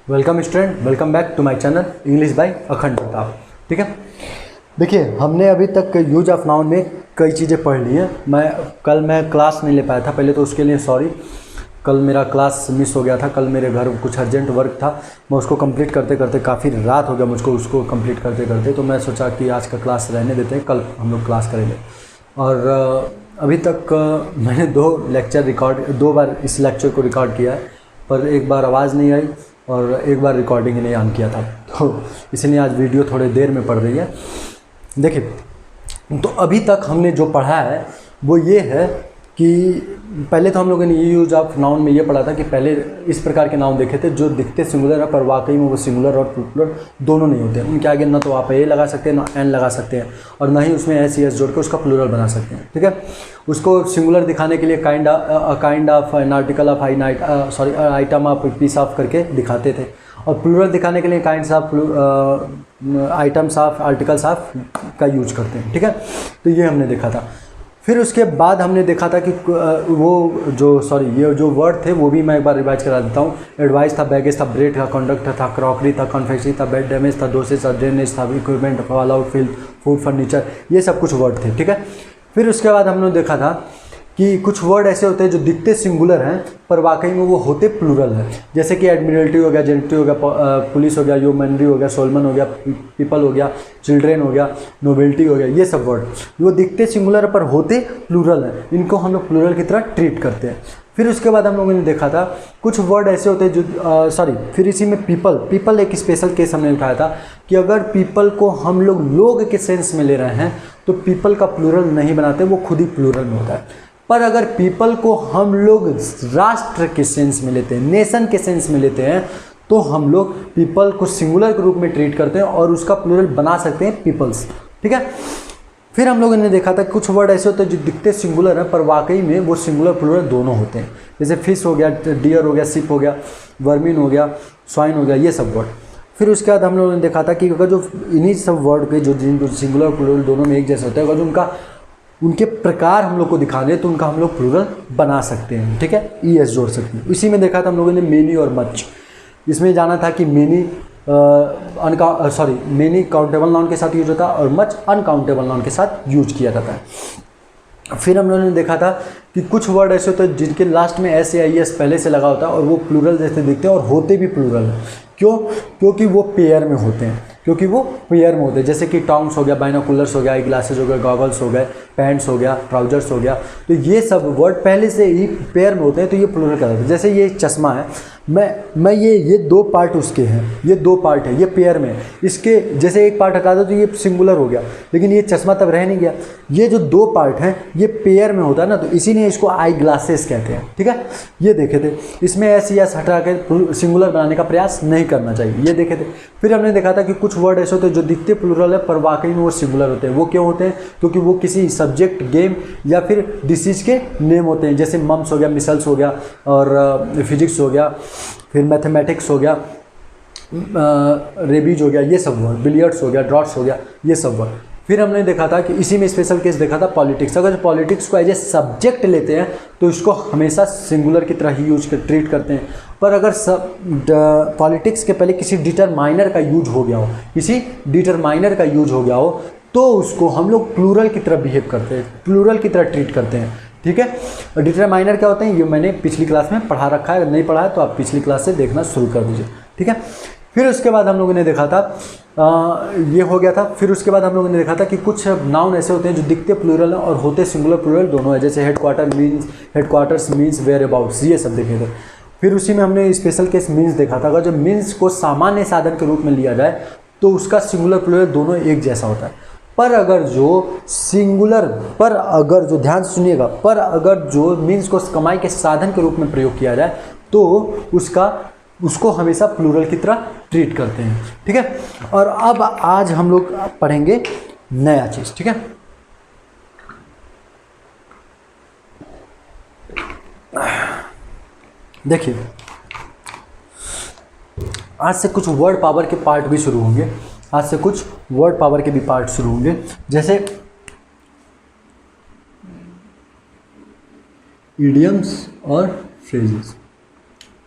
Welcome student, welcome back to my channel English by Akhand Pratap. ठीक है, देखिए हमने अभी तक यूज ऑफ नाउन में कई चीज़ें पढ़ ली हैं। कल मैं क्लास नहीं ले पाया था, पहले तो उसके लिए सॉरी। कल मेरा क्लास मिस हो गया था। कल मेरे घर कुछ अर्जेंट वर्क था, मैं उसको कंप्लीट करते करते काफ़ी रात हो गया मुझको उसको कंप्लीट करते करते। तो मैं सोचा कि आज का क्लास रहने देते हैं, कल हम लोग क्लास करेंगे। और अभी तक मैंने 2 बार इस लेक्चर को रिकॉर्ड किया है, पर एक बार आवाज़ नहीं आई और एक बार रिकॉर्डिंग नहीं ऑन किया था, तो इसलिए आज वीडियो थोड़े देर में पड़ रही है। देखिए, तो अभी तक हमने जो पढ़ा है वो ये है कि पहले तो हम लोगों ने ये यूज ऑफ नाउन में ये पढ़ा था कि पहले इस प्रकार के नाउन देखे थे जो दिखते सिंगुलर है पर वाकई में वो सिंगुलर और प्लूरल दोनों नहीं होते हैं। उनके आगे ना तो आप ए लगा सकते हैं ना एन लगा सकते हैं, और ना ही उसमें एस एस जोड़ के उसका प्लूरल बना सकते हैं। ठीक है, उसको सिंगुलर दिखाने के लिए kind of an article of item of peace of करके दिखाते थे, और प्लूरल दिखाने के लिए kinds of items of articles of का यूज करते हैं। ठीक है, तो ये हमने देखा था। फिर उसके बाद हमने देखा था कि ये जो वर्ड थे वो भी मैं एक बार रिवाइज करा देता हूँ। एडवाइस था, बैगेज था, ब्रेड था, कंडक्ट था, क्रॉकरी था, कन्फेक्शनरी था, बेड डैमेज था, डोसेज था, ड्रेनेज था, equipment, fall out, field, food, furniture, ये सब कुछ वर्ड थे। ठीक है, फिर उसके बाद हमने देखा था कि कुछ वर्ड ऐसे होते हैं जो दिखते सिंगुलर हैं पर वाकई में वो होते प्लूरल है। जैसे कि एडमिरल्टी हो गया, जेंट्री हो गया, पुलिस हो गया, ह्यूमनरी हो गया, सोलमन हो गया, पीपल हो गया, चिल्ड्रेन हो गया, नोबेल्टी हो गया। ये सब वर्ड वो दिखते सिंगुलर है पर होते प्लूरल है, इनको हम लोग प्लूरल की तरह ट्रीट करते हैं। फिर उसके बाद हम लोगों ने देखा था कुछ वर्ड ऐसे होते हैं जो फिर इसी में पीपल एक स्पेशल केस हमने उठाया था कि अगर पीपल को हम लोग के सेंस में ले रहे हैं तो पीपल का प्लूरल नहीं बनाते, वो खुद ही प्लूरल में होता है। पर अगर पीपल को हम लोग राष्ट्र के सेंस में लेते हैं, नेशन के सेंस में लेते हैं, तो हम लोग पीपल को सिंगुलर के रूप में ट्रीट करते हैं और उसका प्लूरल बना सकते हैं पीपल्स। ठीक है, फिर हम लोगों ने देखा था कुछ वर्ड ऐसे होते हैं जो दिखते सिंगुलर हैं पर वाकई में वो सिंगुलर प्लूरल दोनों होते हैं। जैसे फिश हो गया, डियर हो गया, शिप हो गया, वर्मिन हो गया, स्वाइन हो गया, ये सब वर्ड। फिर उसके बाद हम लोगों ने देखा था कि अगर जो इन्हीं सब वर्ड के जो सिंगुलर प्लूरल दोनों में एक जैसे होते हैं, अगर जो उनके प्रकार हम लोग को दिखाने तो उनका हम लोग प्लूरल बना सकते हैं। ठीक है, ई एस जोड़ सकते हैं। इसी में देखा था हम लोगों ने मेनी और मच। इसमें जाना था कि मेनी काउंटेबल नाउन के साथ यूज होता है और मच अनकाउंटेबल नाउन के साथ यूज किया जाता है। फिर हम लोगों ने देखा था कि कुछ वर्ड ऐसे होते हैं जिनके लास्ट में एस या ई एस पहले से लगा होता है और वो प्लूरल जैसे दिखते हैं और होते भी प्लूरल है। क्यों? क्योंकि वो पेयर में होते हैं, जैसे कि टॉन्ग्स हो गया, बाइनोकुलर्स हो गया, आई ग्लासेस हो गए, गॉगल्स हो गए, पैंट्स हो गया, ट्राउजर्स हो गया। तो ये सब वर्ड पहले से ही पेयर में होते हैं, तो ये प्लूरल कहलाते हैं। जैसे ये चश्मा है, मैं ये 2 पार्ट उसके हैं, ये 2 पार्ट है, ये पेयर में। इसके जैसे एक पार्ट हटा दो तो ये सिंगुलर हो गया, लेकिन ये चश्मा तब रह नहीं गया। ये जो 2 पार्ट हैं ये पेयर में होता है ना, तो इसीलिए इसको आई ग्लासेस कहते हैं। ठीक है, ये देखे थे। इसमें एस या हटा के सिंगुलर बनाने का प्रयास नहीं करना चाहिए, ये देखे थे। फिर हमने देखा था कि कुछ वर्ड ऐसे होते हैं जो दिखते प्लूरल है पर वाकई में वो सिंगुलर होते हैं। वो क्यों होते हैं? क्योंकि वो किसी सब्जेक्ट, गेम या फिर डिसीज के नेम होते हैं। जैसे मम्स हो गया, मिसल्स हो गया, और फिजिक्स हो गया, फिर मैथमेटिक्स हो गया, रेबीज हो गया, ये सब वर्ड, बिलियर्ड्स हो गया, ड्रॉट्स हो गया, ये सब वर्ड। फिर हमने देखा था कि इसी में स्पेशल केस देखा था पॉलिटिक्स। अगर पॉलिटिक्स को एज ए सब्जेक्ट लेते हैं तो इसको हमेशा सिंगुलर की तरह ही ट्रीट करते हैं। पर अगर पॉलिटिक्स के पहले किसी डिटरमाइनर का यूज हो गया हो तो उसको हम लोग प्लूरल की तरह बिहेव करते हैं, प्लूरल की तरह ट्रीट करते हैं। ठीक है, डिटरमाइनर क्या होते हैं ये मैंने पिछली क्लास में पढ़ा रखा है, अगर नहीं पढ़ा है तो आप पिछली क्लास से देखना शुरू कर दीजिए। ठीक है, फिर उसके बाद हम लोगों ने देखा था ये हो गया था। फिर उसके बाद हम लोगों ने देखा था कि कुछ नाउन ऐसे होते हैं जो दिखते प्लूरल हैं और होते सिंगुलर प्लूरल दोनों है। जैसे हेडक्वार्टर्स मीन्स वेयर अबाउट्स, ये सब देखे थे। फिर उसी में हमने स्पेशल केस मीन्स देखा था। अगर जब मीन्स को सामान्य साधन के रूप में लिया जाए तो उसका सिंगुलर प्लूरल दोनों एक जैसा होता है। पर अगर जो ध्यान सुनिएगा, पर अगर जो मीन्स को कमाई के साधन के रूप में प्रयोग किया जाए तो उसको हमेशा प्लूरल की तरह ट्रीट करते हैं। ठीक है, और अब आज हम लोग पढ़ेंगे नया चीज। ठीक है, देखिए आज से कुछ वर्ड पावर के पार्ट भी शुरू होंगे। जैसे इडियम्स और फ्रेजेस।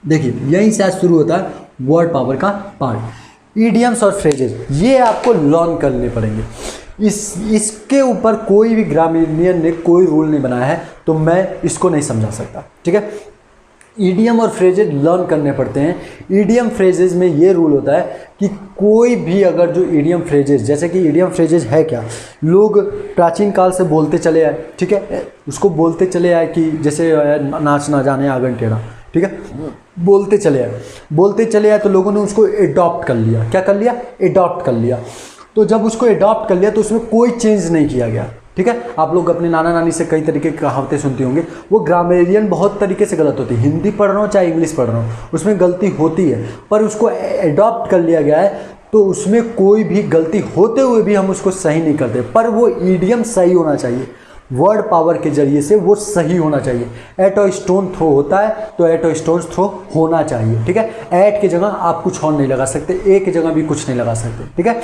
देखिए यहीं से आज शुरू होता है वर्ड पावर का पार्ट। ईडियम्स और फ्रेजेस ये आपको लर्न करने पड़ेंगे। इसके ऊपर कोई भी ग्रामीरियन ने कोई रूल नहीं बनाया है, तो मैं इसको नहीं समझा सकता, ठीक है। ईडियम और फ्रेजेज लर्न करने पड़ते हैं। ईडियम फ्रेजेज में ये रूल होता है कि कोई भी अगर जो ईडियम फ्रेजेज, जैसे कि ईडियम फ्रेजेज है क्या, लोग प्राचीन काल से बोलते चले आए, ठीक है, उसको बोलते चले आए कि जैसे नाच ना जाने आंगन टेढ़ा, ठीक है, बोलते चले आए तो लोगों ने उसको एडॉप्ट कर लिया। क्या कर लिया? एडॉप्ट कर लिया। तो जब उसको एडॉप्ट कर लिया तो उसमें कोई चेंज नहीं किया गया, ठीक है। आप लोग अपने नाना नानी से कई तरीके की कहावतें सुनते होंगे, वो ग्रामेरियन बहुत तरीके से गलत होती है। हिंदी पढ़ रहा हूँ चाहे इंग्लिश पढ़ रहा हूँ, उसमें गलती होती है, पर उसको एडॉप्ट कर लिया गया है, तो उसमें कोई भी गलती होते हुए भी हम उसको सही नहीं करते, पर वो ईडियम सही होना चाहिए। वर्ड पावर के जरिए से वो सही होना चाहिए। एट अ स्टोन थ्रो होता है तो एट अ स्टोन थ्रो होना चाहिए, ठीक है। एट की जगह आप कुछ और नहीं लगा सकते, ए की जगह भी कुछ नहीं लगा सकते, ठीक है।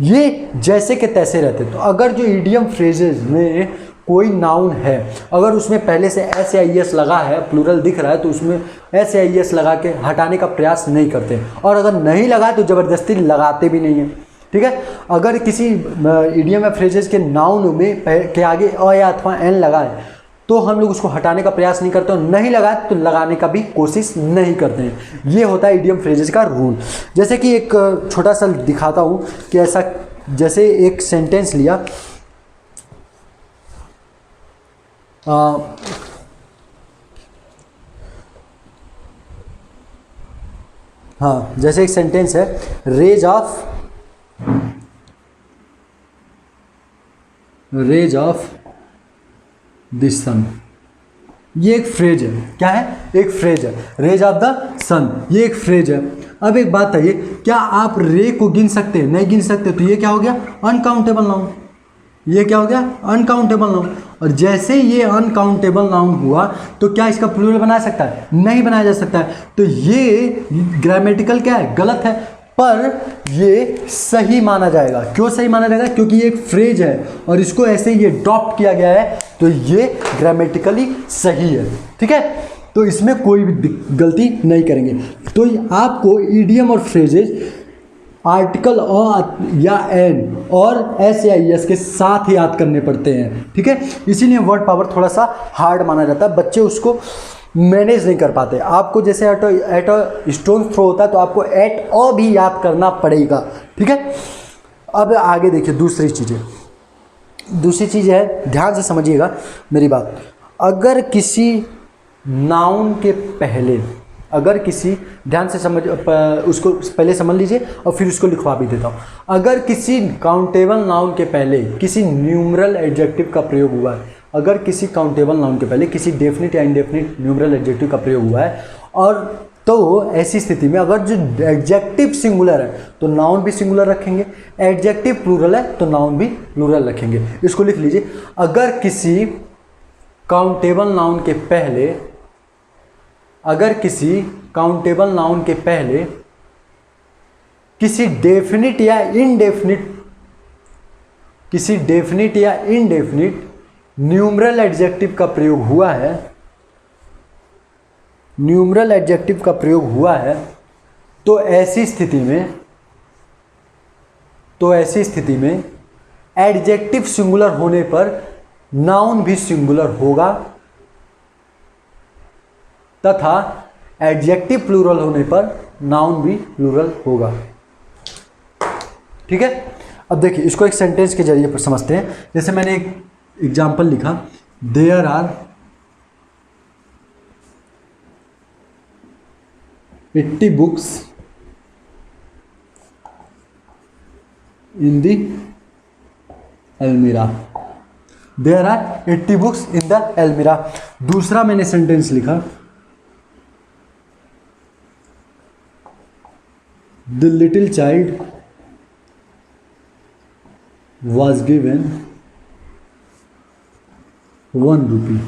ये जैसे के तैसे रहते। तो अगर जो ईडियम फ्रेजेज में कोई नाउन है, अगर उसमें पहले से एस या एस लगा है, प्लूरल दिख रहा है, तो उसमें एस या एस लगा के हटाने का प्रयास नहीं करते, और अगर नहीं लगा है तो ज़बरदस्ती लगाते भी नहीं है, ठीक है। अगर किसी ईडियम या फ्रेजेस के नाउन में के आगे अ या अथवा एन लगा है तो हम लोग उसको हटाने का प्रयास नहीं करते, और नहीं लगा तो लगाने का भी कोशिश नहीं करते हैं। ये होता है ईडियम फ्रेजेस का रूल। जैसे कि एक छोटा सा दिखाता हूँ कि ऐसा, जैसे एक सेंटेंस लिया, हाँ, जैसे एक सेंटेंस है, रेज ऑफ द सन। ये एक फ्रेज है। क्या है? एक फ्रेज है। रेज ऑफ द सन, ये एक फ्रेज है। अब एक बात है, ये क्या आप रे को गिन सकते हैं? नहीं गिन सकते, तो ये क्या हो गया? Uncountable noun. ये क्या हो गया? Uncountable noun. और जैसे ये अनकाउंटेबल नाउन हुआ तो क्या इसका प्लूरल बना सकता है? नहीं बनाया जा सकता है। तो ये ग्रामेटिकल क्या है? गलत है, पर ये सही माना जाएगा। क्यों सही माना जाएगा? क्योंकि ये एक फ्रेज है और इसको ऐसे ये अडॉप्ट किया गया है, तो ये ग्रामेटिकली सही है, ठीक है। तो इसमें कोई भी गलती नहीं करेंगे। तो आपको ईडियम और फ्रेजेज आर्टिकल अ या एन और एस या एस के साथ ही याद करने पड़ते हैं, ठीक है। इसीलिए वर्ड पावर थोड़ा सा हार्ड माना जाता है, बच्चे उसको मैनेज नहीं कर पाते। आपको जैसे एट अ स्टोन थ्रो होता है तो आपको एट अ भी याद करना पड़ेगा, ठीक है। अब आगे देखिए दूसरी चीज़ है, ध्यान से समझिएगा मेरी बात। अगर किसी नाउन के पहले, अगर किसी, ध्यान से समझ, उसको पहले समझ लीजिए और फिर उसको लिखवा भी देता हूँ। अगर किसी काउंटेबल नाउन के पहले किसी न्यूमरल एडजेक्टिव का प्रयोग हुआ है, अगर किसी काउंटेबल नाउन के पहले किसी डेफिनिट या इनडेफिनिट न्यूमरल एडजेक्टिव का प्रयोग हुआ है, और तो ऐसी स्थिति में अगर जो एडजेक्टिव सिंगुलर है तो नाउन भी सिंगुलर रखेंगे, एडजेक्टिव प्लूरल है तो नाउन भी प्लूरल रखेंगे। इसको लिख लीजिए। अगर किसी काउंटेबल नाउन के पहले, अगर किसी काउंटेबल नाउन के पहले किसी डेफिनिट या इनडेफिनिट न्यूमरल एडजेक्टिव का प्रयोग हुआ है, न्यूमरल एडजेक्टिव का प्रयोग हुआ है, तो ऐसी स्थिति में एडजेक्टिव सिंगुलर होने पर नाउन भी सिंगुलर होगा, तथा एडजेक्टिव प्लूरल होने पर नाउन भी प्लूरल होगा, ठीक है। अब देखिए इसको एक सेंटेंस के जरिए पर समझते हैं। जैसे मैंने एक एग्जाम्पल लिखा, there are 80 books in the अलमीरा। There are 80 books in the अलमीरा। दूसरा मैंने सेंटेंस लिखा, the little child was given 1 rupee.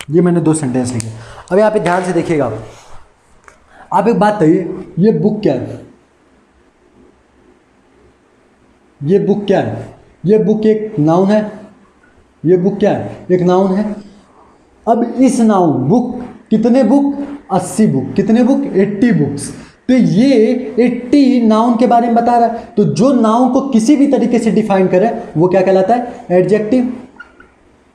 ये मैंने 2 सेंटेंस लिखे। अब यहाँ पे ध्यान से देखिएगा, आप एक बात कहिए, ये बुक क्या है? ये बुक क्या है? ये बुक एक नाउन है। ये बुक क्या है? एक नाउन है। अब इस नाउन बुक, कितने बुक? 80 बुक। कितने बुक? 80 बुक्स। तो ये 80 नाउन के बारे में बता रहा है। तो जो नाउन को किसी भी तरीके से डिफाइन करे वो क्या कहलाता है? एडजेक्टिव।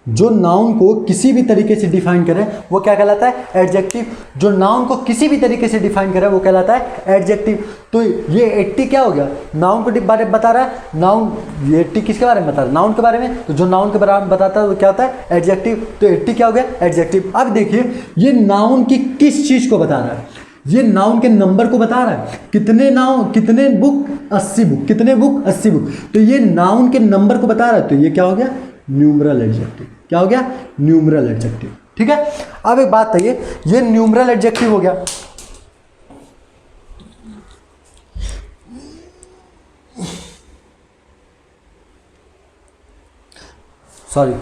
जो नाउन को किसी भी तरीके से डिफाइन करे वो क्या कहलाता है? एडजेक्टिव। जो नाउन को किसी भी तरीके से डिफाइन करे वो कहलाता है एडजेक्टिव। तो ये 80 क्या हो गया? नाउन के बारे में बता रहा है। नाउन, ये 80 किसके बारे में बता रहा है? नाउन के बारे में। तो जो नाउन के बारे में बताता है वो क्या होता है? एडजेक्टिव। तो 80 क्या हो गया? एडजेक्टिव। अब देखिए ये नाउन की किस चीज को बता रहा है? ये नाउन के नंबर को बता रहा है। कितने नाउन, कितने बुक? 80 बुक। कितने बुक? 80 बुक। तो ये नाउन के नंबर को बता रहा है। तो ये क्या हो गया? Numeral adjective. क्या हो गया? Numeral adjective. ठीक है। अब एक बात है, ये न्यूमरल एडजेक्टिव हो गया। सॉरी,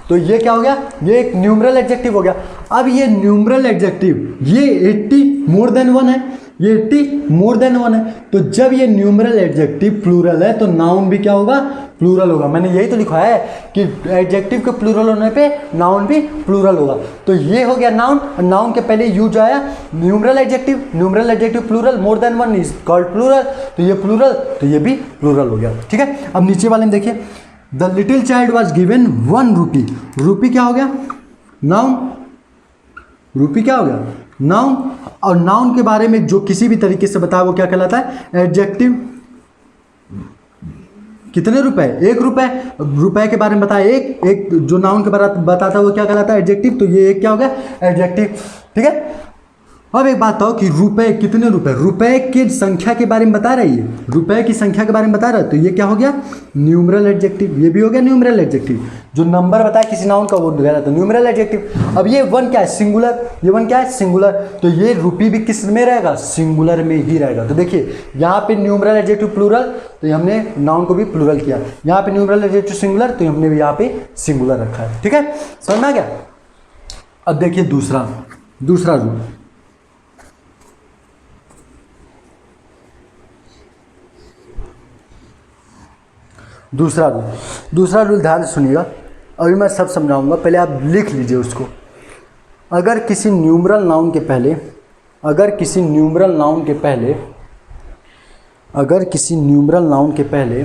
तो ये क्या हो गया? ये एक न्यूमरल एडजेक्टिव हो गया। अब ये न्यूमरल एडजेक्टिव, ये 80 मोर देन 1 है, ये 80 मोर देन 1 है। तो जब ये न्यूमरल एडजेक्टिव प्लूरल है तो नाउन भी क्या होगा? प्लूरल होगा। मैंने यही तो लिखा है कि एडजेक्टिव के प्लूरल होने पे नाउन भी प्लूरल होगा। तो ये हो गया नाउन। नाउन के पहले यूज आया numeral adjective. Numeral adjective plural, more than 1 is called plural. तो ये प्लूरल, तो ये भी प्लूरल हो गया। ठीक है। अब नीचे वाले में देखिए, the little child was given 1 रूपी। रूपी क्या हो गया? नाउन। रूपी क्या हो गया? नाउन। और नाउन के बारे में जो किसी भी तरीके से बताया वो क्या कहलाता है? एडजेक्टिव। कितने रुपए? 1 रुपए। रुपए के बारे में बताया, एक जो नाउन के बारे में बताता है वो क्या कहलाता है? एडजेक्टिव। तो ये एक क्या हो गया? एडजेक्टिव। ठीक है। अब एक बात बताओ कि रुपए, कितने रुपए? रुपए की संख्या के बारे में बता रही है। रुपए की संख्या के बारे में बता रहा है। तो ये क्या हो गया? Numeral adjective. ये भी हो गया न्यूमरल एडजेक्टिव। जो नंबर बताया किसी नाउन का वो कहलाता है न्यूमरल एडजेक्टिव। अब ये 1 क्या है? सिंगुलर। ये 1 क्या है? सिंगुलर। तो ये रूपी भी किस में रहेगा? सिंगुलर में ही रहेगा। तो देखिए यहाँ पे न्यूमरल एडजेक्टिव प्लूरल, तो हमने नाउन को भी प्लूरल किया। यहाँ पे न्यूमरल एडजेक्टिव सिंगुलर, तो हमने भी यहाँ पे सिंगुलर रखा है। ठीक है, समझ में आ गया? अब देखिए दूसरा रूल। दूसरा रूल ध्यान से सुनिएगा। अभी मैं सब समझाऊंगा, पहले आप लिख लीजिए उसको। अगर किसी न्यूमरल नाउन के पहले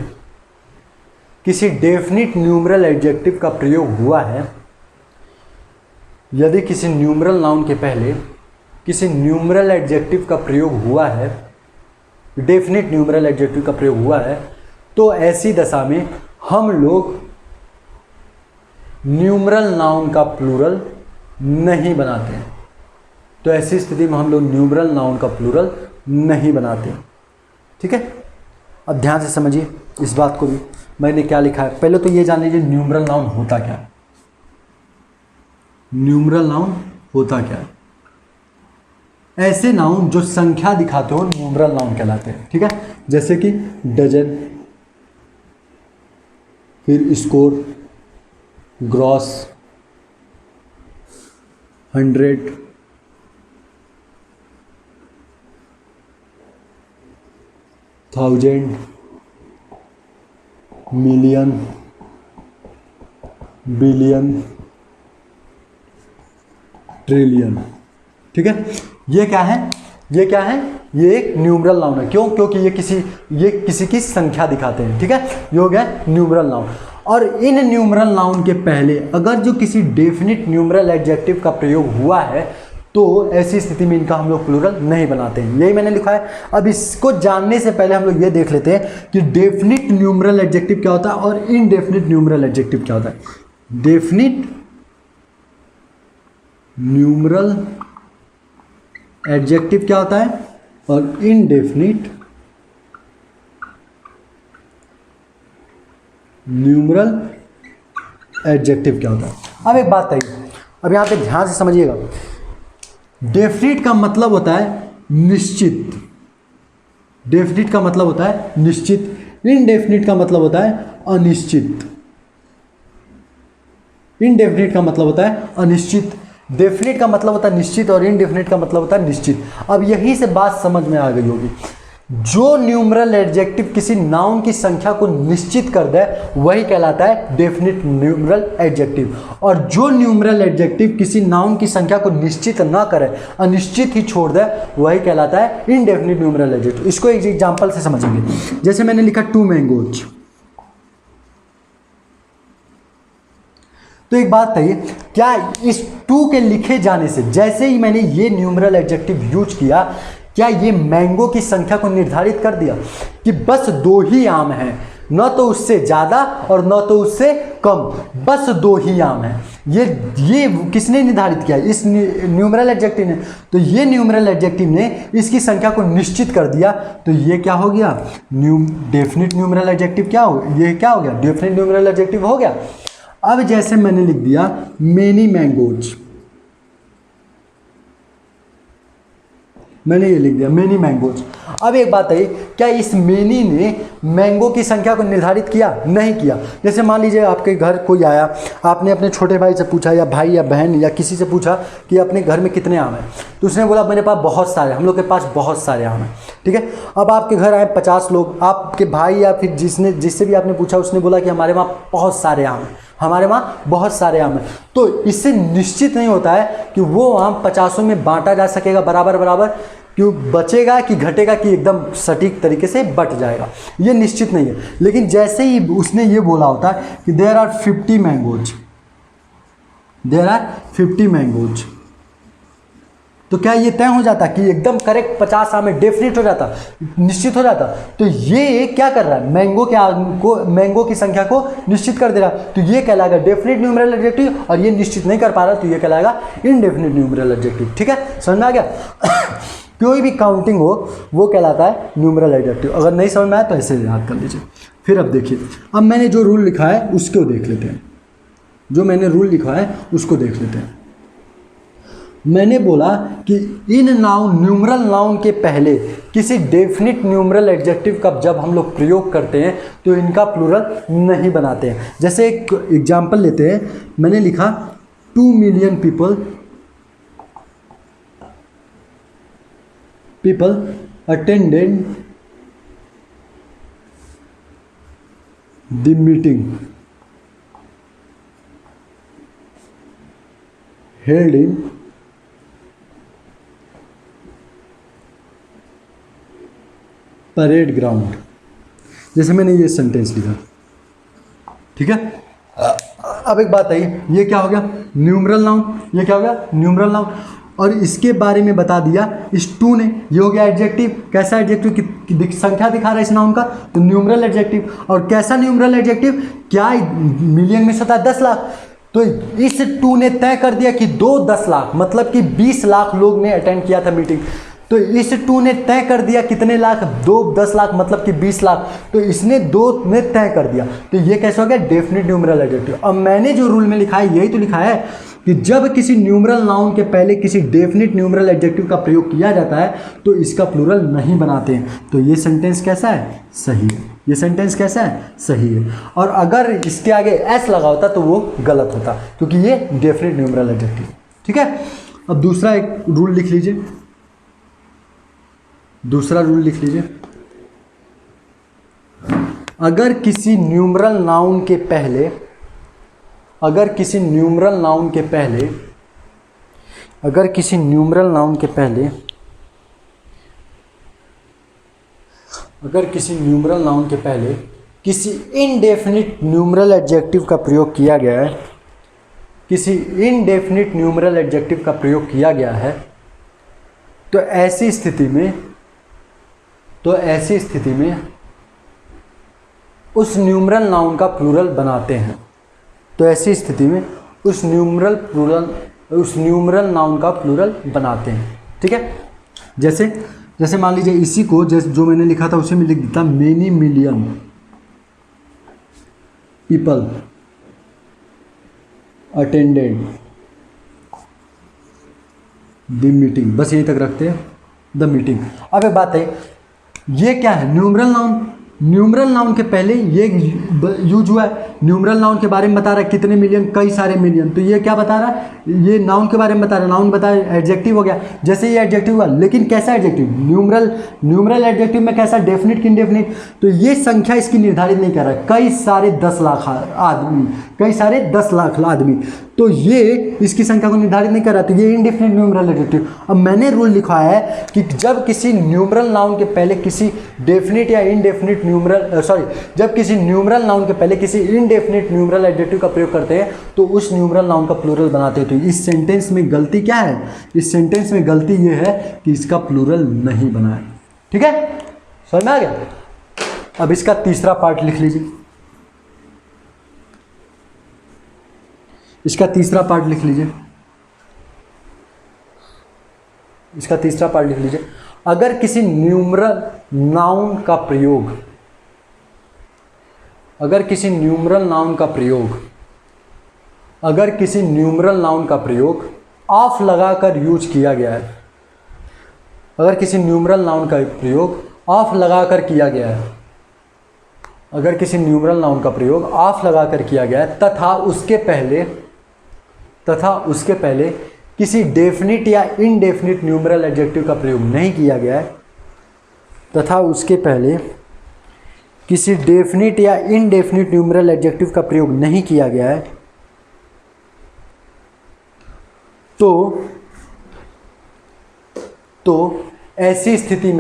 किसी डेफिनिट न्यूमरल एडजेक्टिव का प्रयोग हुआ है, यदि किसी न्यूमरल नाउन के पहले किसी न्यूमरल एडजेक्टिव का प्रयोग हुआ है, डेफिनिट न्यूमरल एडजेक्टिव का प्रयोग हुआ है, तो ऐसी दशा में हम लोग न्यूमरल नाउन का प्लूरल नहीं बनाते हैं। तो ऐसी स्थिति में हम लोग न्यूमरल नाउन का प्लूरल नहीं बनाते। ठीक है। अब ध्यान से समझिए इस बात को भी, मैंने क्या लिखा है। पहले तो ये जान लीजिए न्यूमरल नाउन होता क्या है। न्यूमरल नाउन होता क्या है? ऐसे नाउन जो संख्या दिखाते हो न्यूमरल नाउन कहलाते हैं। ठीक है। जैसे कि डजन, फिर score, gross, 100, 1000, million, billion, trillion. ठीक है। ये क्या है? ये एक न्यूमरल नाउन है। क्यों? क्योंकि ये किसी की संख्या दिखाते हैं। ठीक है। ये हो गया न्यूमरल नाउन। और इन न्यूमरल नाउन के पहले अगर जो किसी डेफिनिट न्यूमरल एडजेक्टिव का प्रयोग हुआ है तो ऐसी स्थिति में इनका हम लोग प्लूरल नहीं बनाते हैं। यही मैंने लिखा है। अब इसको जानने से पहले हम लोग ये देख लेते हैं कि डेफिनिट न्यूमरल एडजेक्टिव क्या होता है और इनडेफिनिट न्यूमरल एडजेक्टिव क्या होता है। डेफिनिट न्यूमरल एडजेक्टिव क्या होता है और इनडेफिनिट न्यूमरल एडजेक्टिव क्या होता है। अब एक बात है, अब यहाँ पे ध्यान से समझिएगा। डेफिनिट का मतलब होता है निश्चित। डेफिनिट का मतलब होता है निश्चित। इनडेफिनिट का मतलब होता है अनिश्चित। इनडेफिनिट का मतलब होता है अनिश्चित। डेफिनिट का मतलब होता है निश्चित और इनडेफिनिट का मतलब होता है निश्चित। अब यहीं से बात समझ में आ गई होगी जो न्यूमरल एडजेक्टिव किसी नाउन की संख्या को निश्चित कर दे वही कहलाता है डेफिनिट न्यूमरल एडजेक्टिव, और जो न्यूमरल एडजेक्टिव किसी नाउन की संख्या को निश्चित ना करे, अनिश्चित ही छोड़ दे, वही कहलाता है इनडेफिनिट न्यूमरल एडजेक्टिव। इसको एक एग्जांपल से समझेंगे। जैसे मैंने लिखा 2 मैंगोज, तो एक बात है, क्या इस 2 के लिखे जाने से, जैसे ही मैंने ये न्यूमरल एडजेक्टिव यूज किया, क्या ये मैंगो की संख्या को निर्धारित कर दिया कि बस 2 ही आम हैं, न तो उससे ज़्यादा और न तो उससे कम, बस 2 ही आम हैं? ये किसने निर्धारित किया? इस न्यूमरल एडजेक्टिव ने। तो ये न्यूमरल एडजेक्टिव ने इसकी संख्या को निश्चित कर दिया, तो ये क्या हो गया? Definite numeral adjective. क्या हो, ये क्या हो गया? डेफिनिट न्यूमरल एडजेक्टिव हो गया। अब जैसे मैंने लिख दिया मेनी मैंगोज, मैंने ये लिख दिया मेनी मैंगोज। अब एक बात है, क्या इस मेनी ने मैंगो की संख्या को निर्धारित किया? नहीं किया। जैसे मान लीजिए आपके घर कोई आया, आपने अपने छोटे भाई से पूछा, या भाई या बहन या किसी से पूछा कि अपने घर में कितने आम हैं, तो उसने बोला मेरे पास बहुत सारे, हम लोग के पास बहुत सारे आम हैं। ठीक है, अब आपके घर आए 50 लोग, आपके भाई या फिर जिससे भी आपने पूछा उसने बोला कि हमारे वहाँ बहुत सारे आम हैं, हमारे वहाँ बहुत सारे आम हैं। तो इससे निश्चित नहीं होता है कि वो आम 50 में बांटा जा सकेगा बराबर बराबर, क्यों बचेगा कि घटेगा कि एकदम सटीक तरीके से बट जाएगा, ये निश्चित नहीं है। लेकिन जैसे ही उसने ये बोला होता है कि there are 50 mangoes, there are 50 mangoes, तो क्या ये तय हो जाता कि एकदम करेक्ट 50 आम में डेफिनेट हो जाता, निश्चित हो जाता? तो ये क्या कर रहा है? मैंगो की संख्या को निश्चित कर दे रहा, तो ये कहलाएगा डेफिनेट न्यूमरल एडजेक्टिव, और ये निश्चित नहीं कर पा रहा तो ये कहलाएगा इनडेफिनेट न्यूमरल एडजेक्टिव। ठीक है, समझ में आ गया? कोई भी काउंटिंग हो वो कहलाता है न्यूमरल एडजेक्टिव। अगर नहीं समझ में आया तो ऐसे याद कर लीजिए। फिर अब देखिए, अब मैंने जो रूल लिखा है उसको देख लेते हैं, जो मैंने रूल लिखा है उसको देख लेते हैं। मैंने बोला कि इन नाउन, न्यूमरल नाउन के पहले किसी डेफिनिट न्यूमरल एडजेक्टिव का जब हम लोग प्रयोग करते हैं तो इनका प्लूरल नहीं बनाते हैं। जैसे एक एग्जांपल लेते हैं, मैंने लिखा 2 million people attended the meeting held in parade ground. जैसे मैंने ये सेंटेंस लिखा, ठीक है। अब एक बात आई, ये क्या हो गया? Numeral noun. ये क्या हो गया? Numeral noun. और इसके बारे में बता दिया इस 2 ने, ये हो गया एडजेक्टिव। कैसा एडजेक्टिव? की संख्या दिखा रहा है इस नाउन का, तो न्यूमरल एडजेक्टिव। और कैसा न्यूमरल एडजेक्टिव? क्या मिलियन में से होता है 10 लाख, तो इस 2 ने तय कर दिया कि 2 10 लाख, मतलब कि 20 लाख लोग ने अटेंड किया था मीटिंग। तो इस 2 ने तय कर दिया कितने लाख? 2 10 लाख मतलब कि 20 लाख। तो इसने 2 ने तय कर दिया, तो ये कैसे हो गया? Definite numeral adjective. अब मैंने जो रूल में लिखा है यही तो लिखा है कि जब किसी न्यूमरल नाउन के पहले किसी डेफिनेट न्यूमरल एडजेक्टिव का प्रयोग किया जाता है तो इसका प्लूरल नहीं बनाते हैं। तो ये सेंटेंस कैसा है? सही है। ये सेंटेंस कैसा है? सही है। और अगर इसके आगे एस लगा होता तो वो गलत होता, क्योंकि ये डेफिनेट न्यूमरल एडजेक्टिव। ठीक है, अब दूसरा एक रूल लिख लीजिए, दूसरा रूल लिख लीजिए। अगर किसी न्यूमरल नाउन के पहले, अगर किसी न्यूमरल नाउन के पहले, अगर किसी न्यूमरल नाउन के पहले, अगर किसी न्यूमरल नाउन के पहले किसी इनडेफिनिट न्यूमरल एडजेक्टिव का प्रयोग किया गया है, किसी इनडेफिनिट न्यूमरल एडजेक्टिव का प्रयोग किया गया है, तो ऐसी स्थिति में, तो ऐसी स्थिति में उस न्यूमरल नाउन का प्लूरल बनाते हैं। तो ऐसी स्थिति में उस न्यूमरल नाउन का प्लूरल बनाते हैं। ठीक है, जैसे मान लीजिए इसी को जो मैंने लिखा था उसी में लिख देता, many million people attended the meeting, बस यही तक रखते हैं, द मीटिंग। अब एक बात है, ये क्या है? Numeral noun. न्यूमरल नाउन के पहले ये यूज हुआ है। न्यूमरल नाउन के बारे में बता रहा है कितने मिलियन, कई सारे मिलियन। तो ये क्या बता रहा है, ये नाउन के बारे में बता रहा है। नाउन बता एडजेक्टिव हो गया, जैसे ये एडजेक्टिव हुआ, लेकिन कैसा एडजेक्टिव, न्यूमरल एडजेक्टिव में कैसा, डेफिनिट कि इनडेफिनिट। तो ये संख्या इसकी निर्धारित नहीं कर रहा है, कई सारे 10 लाख आदमी, कई सारे 10 लाख आदमी, तो ये इसकी संख्या को निर्धारित नहीं कर रहा। तो ये इनडेफिनिट न्यूमरल एडजेक्टिव। अब मैंने रूल लिखा है कि जब किसी न्यूमरल नाउन के पहले किसी डेफिनिट या इनडेफिनिट जब किसी न्यूमरल नाउन के पहले किसी इनडेफिनिट न्यूमरल एडजेक्टिव का प्रयोग करते हैं तो उस न्यूमरल नाउन का प्लूरल बनाते हैं। तो इस सेंटेंस में गलती क्या है, इस सेंटेंस में गलती ये है कि इसका प्लूरल नहीं बना है। ठीक है, समझ में आ गया। अब इसका तीसरा पार्ट लिख लीजिए, इसका तीसरा पार्ट लिख लीजिए, इसका तीसरा पार्ट लिख लीजिए। अगर किसी न्यूमरल नाउन का प्रयोग, अगर किसी न्यूमरल नाउन का प्रयोग, अगर किसी न्यूमरल नाउन का प्रयोग ऑफ लगाकर यूज किया गया है, अगर किसी न्यूमरल नाउन का प्रयोग ऑफ लगाकर किया गया है, अगर किसी न्यूमरल नाउन का प्रयोग ऑफ लगाकर किया गया है तथा उसके पहले किसी डेफिनिट या इनडेफिनिट न्यूमरल एडजेक्टिव का प्रयोग नहीं किया गया है, तथा उसके पहले किसी डेफिनिट या इनडेफिनिट न्यूमरल एडजेक्टिव का प्रयोग नहीं किया गया है, तो ऐसी स्थिति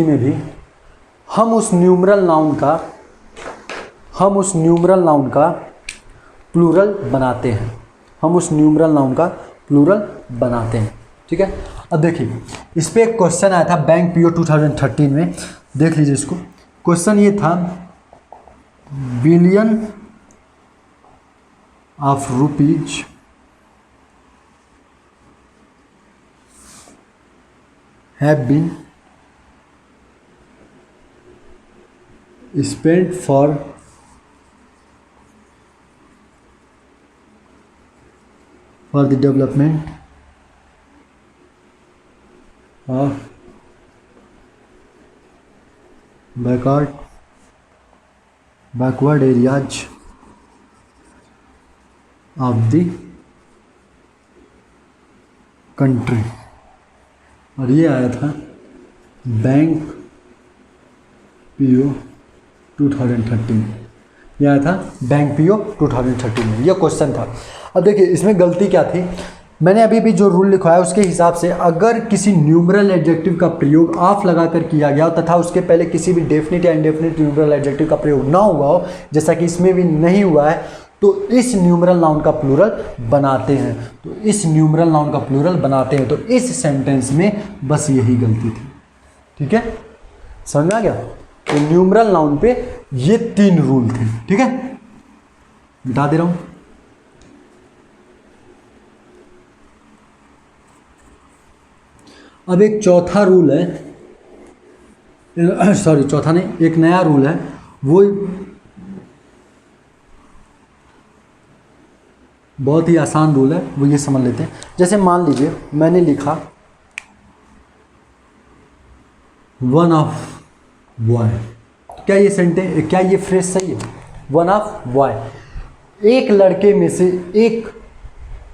में भी हम उस न्यूमरल नाउन का प्लूरल बनाते हैं, हम उस न्यूमरल नाउन का प्लूरल बनाते हैं। ठीक है, अब देखिए इस पे एक क्वेश्चन आया था बैंक पीओ 2013 में, देख लीजिए इसको। क्वेश्चन ये था, billion of rupees have been spent for the development of backward areas of the country। और ये आया था बैंक पीओ 2013, ये आया था बैंक पीओ 2013 में, ये क्वेश्चन था। अब देखिए इसमें गलती क्या थी, मैंने अभी भी जो रूल लिखा है उसके हिसाब से अगर किसी न्यूमरल एडजेक्टिव का प्रयोग ऑफ लगाकर किया गया हो तथा उसके पहले किसी भी डेफिनिट या इनडेफिनिट न्यूमरल एडजेक्टिव का प्रयोग ना हुआ हो, जैसा कि इसमें भी नहीं हुआ है, तो इस न्यूमरल नाउन का प्लूरल बनाते हैं। तो इस न्यूमरल नाउन का प्लूरल बनाते हैं, तो इस सेंटेंस में बस यही गलती थी। ठीक है, समझ में आ गया। तो न्यूमरल नाउन पे ये 3 रूल थे। ठीक है, मिटा दे रहा हूं। अब एक चौथा रूल है, सॉरी चौथा नहीं, एक नया रूल है, वो बहुत ही आसान रूल है, वो ये समझ लेते हैं। जैसे मान लीजिए मैंने लिखा 1 ऑफ वाई, क्या ये सेंटेंस, क्या ये फ्रेज सही है? 1 ऑफ वाई, एक लड़के में से एक,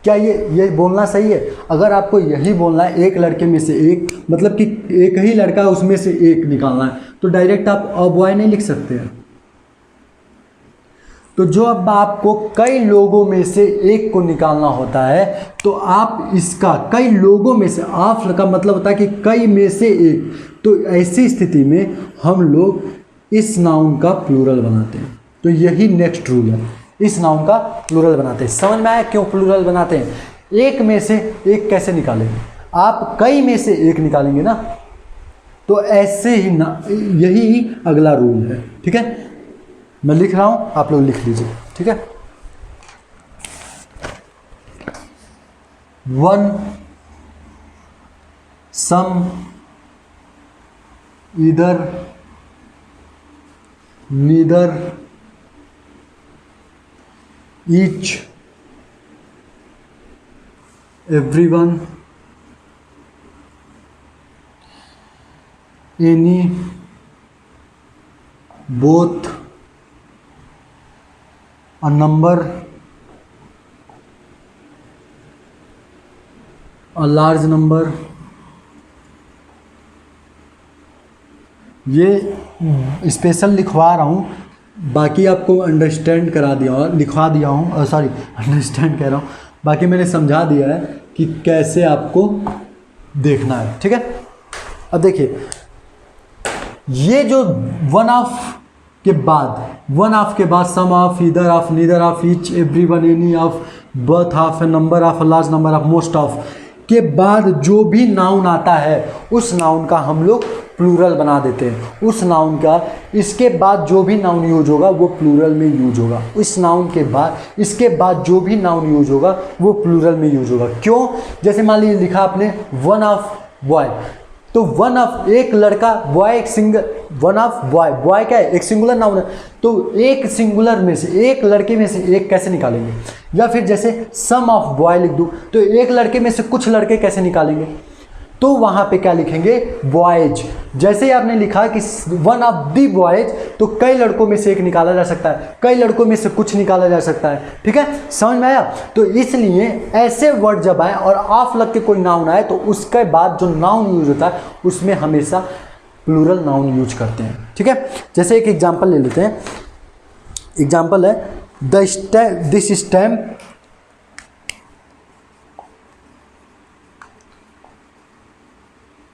क्या ये बोलना सही है? अगर आपको यही बोलना है एक लड़के में से एक, मतलब कि एक ही लड़का उसमें से एक निकालना है, तो डायरेक्ट आप अ बॉय नहीं लिख सकते हैं। तो जो अब आपको कई लोगों में से एक को निकालना होता है, तो आप इसका कई लोगों में से, ऑफ का मतलब होता है कि कई में से एक, तो ऐसी स्थिति में हम लोग इस नाउन का प्लूरल बनाते हैं। तो यही नेक्स्ट रूल है, इस नाउन का प्लूरल बनाते हैं। समझ में आया क्यों प्लूरल बनाते हैं? एक में से एक कैसे निकालेंगे? आप कई में से एक निकालेंगे ना, तो ऐसे ही ना, यही अगला रूल है। ठीक है, मैं लिख रहा हूं, आप लोग लिख लीजिए। ठीक है, 1 some either neither each everyone any both a number a large number, ये स्पेशल लिखवा रहा हूँ, बाकी आपको अंडरस्टैंड करा दिया और लिखवा दिया हूँ, सॉरी अंडरस्टैंड कह रहा हूँ, बाकी मैंने समझा दिया है कि कैसे आपको देखना है, ठीक है। अब देखिए, ये जो वन ऑफ के बाद some of, either of, neither of, each, every one, any of, both of, a number of, a large number of, most of के बाद जो भी नाउन आता है उस नाउन का हम लोग प्लूरल बना देते हैं। उस नाउन का इसके बाद जो भी नाउन यूज होगा वो प्लूरल में यूज होगा। इस नाउन के बाद इसके बाद जो भी नाउन यूज होगा वो प्लूरल में यूज होगा। क्यों? जैसे मान लीजिए लिखा आपने वन ऑफ बॉय, तो वन ऑफ एक लड़का, बॉय एक single, one of boy, boy क्या है? एक सिंगुलर नाउन है, तो एक सिंगुलर में से, एक लड़के में से एक कैसे निकालेंगे? या फिर जैसे सम ऑफ बॉय लिख दूँ तो एक लड़के में से कुछ लड़के कैसे निकालेंगे? तो वहाँ पे क्या लिखेंगे? बॉयज। जैसे ही आपने लिखा कि वन ऑफ दी बॉयज, तो कई लड़कों में से एक निकाला जा सकता है, कई लड़कों में से कुछ निकाला जा सकता है, ठीक है, समझ में आया? तो इसलिए ऐसे वर्ड जब आए और ऑफ लग के कोई नाउन आए तो उसके बाद जो नाउन यूज होता है उसमें हमेशा प्लूरल नाउन यूज करते हैं, ठीक है। जैसे एक एग्जाम्पल ले लेते हैं। एग्जाम्पल है this stamp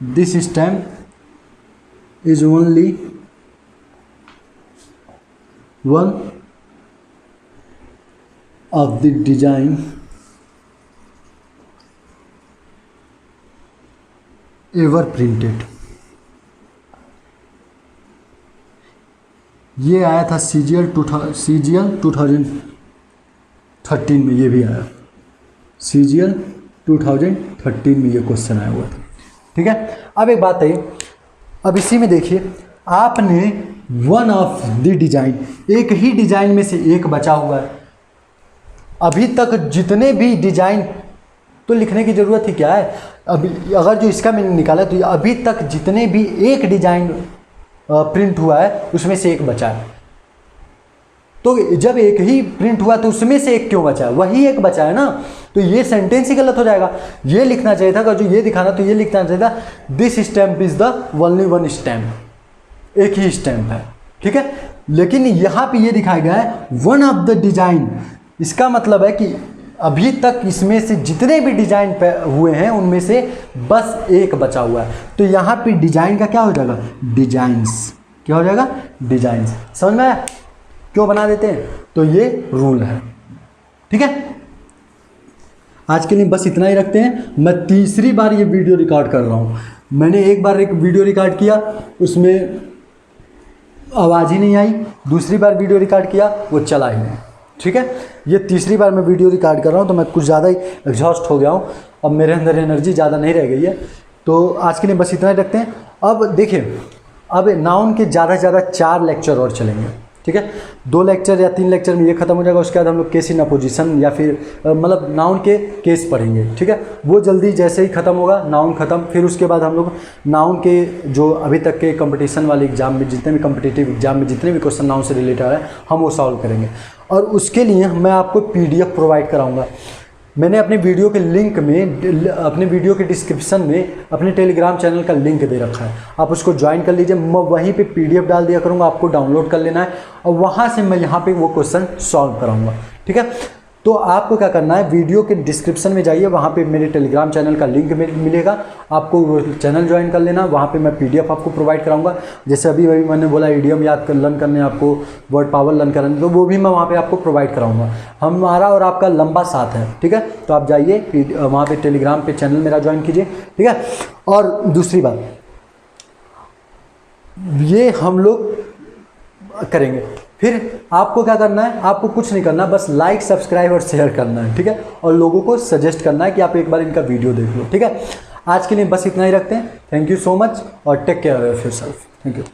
This stamp is only one of the design ever printed। ये आया था CGL 2013 में, ये भी आया CGL 2013 में, ये क्वेश्चन आया हुआ था, ठीक है। अब एक बात है, अब इसी में देखिए आपने वन ऑफ द डिजाइन, एक ही डिजाइन में से एक बचा हुआ है। अभी तक जितने भी डिजाइन, तो लिखने की जरूरत ही क्या है? अभी अगर जो इसका मैंने निकाला तो अभी तक जितने भी एक डिजाइन प्रिंट हुआ है उसमें से एक बचा है। तो जब एक ही प्रिंट हुआ तो उसमें से एक क्यों बचा है? वही एक बचा है ना, तो ये सेंटेंस ही गलत हो जाएगा। ये लिखना चाहिए था, अगर जो ये दिखाना तो ये लिखना चाहिए था this stamp is the only one stamp, एक ही स्टैम्प है, ठीक है। लेकिन यहाँ पे ये दिखाया गया है वन ऑफ द डिजाइन। इसका मतलब है कि अभी तक इसमें से जितने भी डिजाइन हुए हैं उनमें से बस एक बचा हुआ है। तो यहाँ पे डिजाइन का क्या हो जाएगा? डिजाइंस। क्या हो जाएगा? डिजाइंस। समझ में आया क्यों बना देते हैं? तो ये रूल है, ठीक है। आज के लिए बस इतना ही रखते हैं। मैं तीसरी बार ये वीडियो रिकॉर्ड कर रहा हूँ। मैंने एक बार एक वीडियो रिकॉर्ड किया, उसमें आवाज़ ही नहीं आई। दूसरी बार वीडियो रिकॉर्ड किया, वो चला ही नहीं, ठीक है। ये तीसरी बार मैं वीडियो रिकॉर्ड कर रहा हूँ, तो मैं कुछ ज़्यादा ही एग्जॉस्ट हो गया हूँ। अब मेरे अंदर एनर्जी ज़्यादा नहीं रह गई है। तो आज के लिए बस इतना ही रखते हैं। अब देखिए, अब नाउन के ज़्यादा से ज़्यादा 4 लेक्चर और चलेंगे, ठीक है। 2 लेक्चर या 3 लेक्चर में ये खत्म हो जाएगा। उसके बाद हम लोग केस इन अपोजिशन या फिर मतलब नाउन के केस पढ़ेंगे, ठीक है। वो जल्दी जैसे ही ख़त्म होगा नाउन ख़त्म, फिर उसके बाद हम लोग नाउन के जो अभी तक के कंपटीशन वाले एग्जाम में जितने भी कम्पिटिटिव एग्जाम में जितने भी क्वेश्चन नाउन से रिलेटेड है हम वो सॉल्व करेंगे। और उसके लिए मैं आपको PDF प्रोवाइड कराऊँगा। मैंने अपने वीडियो के लिंक में, अपने वीडियो के डिस्क्रिप्शन में अपने टेलीग्राम चैनल का लिंक दे रखा है, आप उसको ज्वाइन कर लीजिए। मैं वहीं पे PDF डाल दिया करूँगा, आपको डाउनलोड कर लेना है और वहाँ से मैं यहाँ पे वो क्वेश्चन सॉल्व कराऊँगा, ठीक है। तो आपको क्या करना है, वीडियो के डिस्क्रिप्शन में जाइए, वहाँ पे मेरे टेलीग्राम चैनल का लिंक मिलेगा, आपको वो चैनल ज्वाइन कर लेना। वहाँ पे मैं PDF आपको प्रोवाइड कराऊंगा। जैसे अभी मैंने बोला इडियम याद कर लर्न करने, आपको वर्ड पावर लर्न करने, तो वो भी मैं वहाँ पे आपको प्रोवाइड कराऊंगा। हमारा और आपका लंबा साथ है, ठीक है। तो आप जाइए वहाँ पे टेलीग्राम पे चैनल मेरा ज्वाइन कीजिए, ठीक है। और दूसरी बात, ये हम लोग करेंगे। फिर आपको क्या करना है, आपको कुछ नहीं करना, बस लाइक, सब्सक्राइब और शेयर करना है, ठीक है। और लोगों को सजेस्ट करना है कि आप एक बार इनका वीडियो देख लो, ठीक है। आज के लिए बस इतना ही रखते हैं। थैंक यू सो मच और take care of yourself. Thank you.